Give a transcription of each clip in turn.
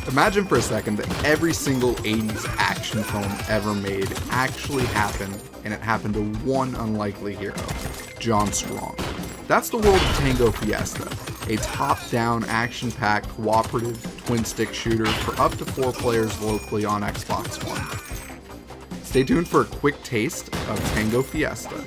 Imagine for a second that every single 80s action film ever made actually happened, and it happened to one unlikely hero, John Strong. That's the world of Tango Fiesta, a top-down, action-packed, cooperative, twin-stick shooter for up to 4 players locally on Xbox One. Stay tuned for a quick taste of Tango Fiesta.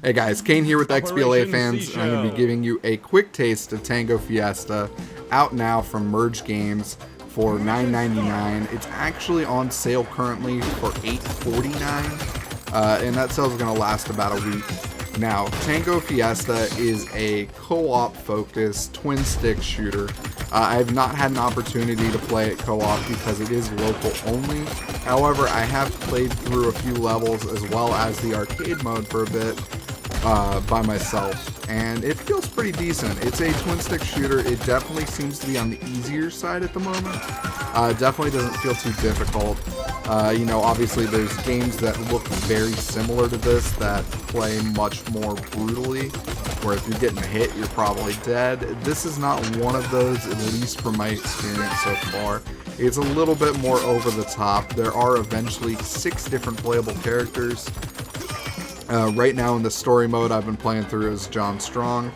Hey guys, Cain here with XBLA fans, and I'm going to be giving you a quick taste of Tango Fiesta, out now from Merge Games for $9.99. It's actually on sale currently for $8.49, and that sale is going to last about a week. Now, Tango Fiesta is a co-op focused twin-stick shooter. I have not had an opportunity to play it co-op because it is local only. However, I have played through a few levels as well as the arcade mode for a bit by myself, and it feels pretty decent. It's a twin-stick shooter. It definitely seems to be on the easier side at the moment. Definitely doesn't feel too difficult. You know, obviously there's games that look very similar to this that play much more brutally, where if you're getting hit, you're probably dead. This is not one of those, at least from my experience so far. It's a little bit more over the top. There are eventually 6 different playable characters. Right now in the story mode I've been playing through as John Strong.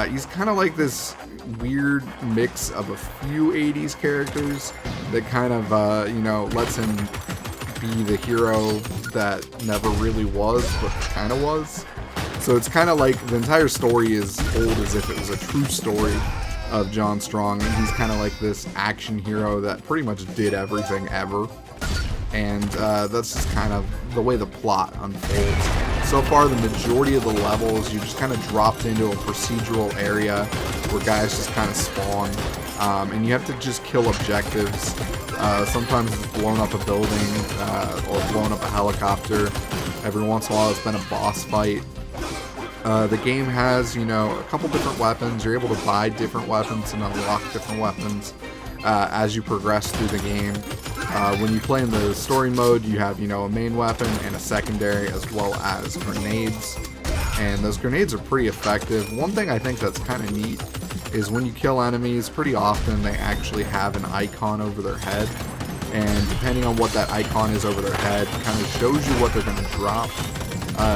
He's kind of like this weird mix of a few 80s characters that kind of, you know, lets him be the hero that never really was, but kind of was. So it's kind of like the entire story is told as if it was a true story of John Strong, and he's kind of like this action hero that pretty much did everything ever. And that's just kind of the way the plot unfolds. So far, the majority of the levels, you just kind of dropped into a procedural area where guys just kind of spawn, and you have to just kill objectives. Sometimes it's blown up a building or blown up a helicopter. Every once in a while, it's been a boss fight. The game has, you know, a couple different weapons. You're able to buy different weapons and unlock different weapons as you progress through the game. When you play in the story mode, you have, you know, a main weapon and a secondary, as well as grenades. And those grenades are pretty effective. One thing I think that's kind of neat is when you kill enemies, pretty often they actually have an icon over their head. And depending on what that icon is over their head, kind of shows you what they're going to drop.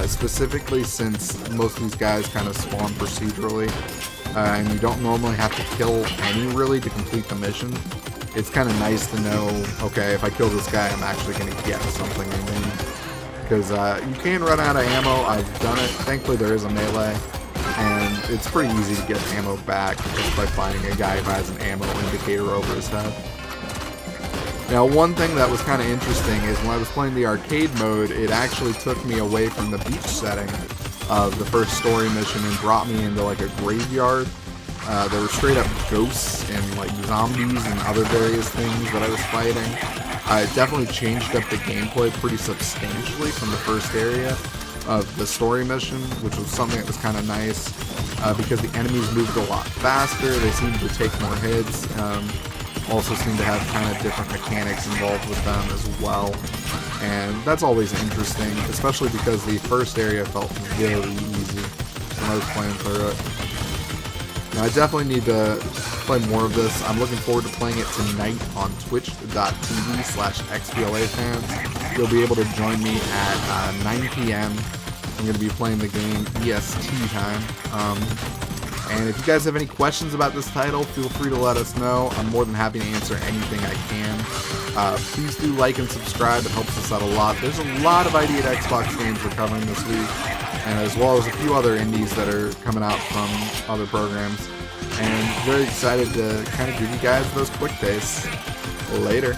Specifically since most of these guys kind of spawn procedurally, and you don't normally have to kill any really to complete the mission. It's kind of nice to know, okay, if I kill this guy, I'm actually going to get something I need. Because you can run out of ammo. I've done it. Thankfully, there is a melee, and it's pretty easy to get ammo back just by finding a guy who has an ammo indicator over his head. Now, one thing that was kind of interesting is when I was playing the arcade mode, it actually took me away from the beach setting of the first story mission and brought me into like a graveyard. There were straight up ghosts and like zombies and other various things that I was fighting. It definitely changed up the gameplay pretty substantially from the first area of the story mission, which was something that was kind of nice because the enemies moved a lot faster. They seemed to take more hits. Also seem to have kind of different mechanics involved with them as well. And that's always interesting, especially because the first area felt very easy when I was playing through it. Now, I definitely need to play more of this. I'm looking forward to playing it tonight on twitch.tv/XBLAfans. You'll be able to join me at 9 p.m. I'm going to be playing the game EST time. And if you guys have any questions about this title, feel free to let us know. I'm more than happy to answer anything I can. Please do like and subscribe. It helps us out a lot. There's a lot of ID at Xbox games we're covering this week, and as well as a few other indies that are coming out from other programs. And very excited to kind of give you guys those quick tastes. Later.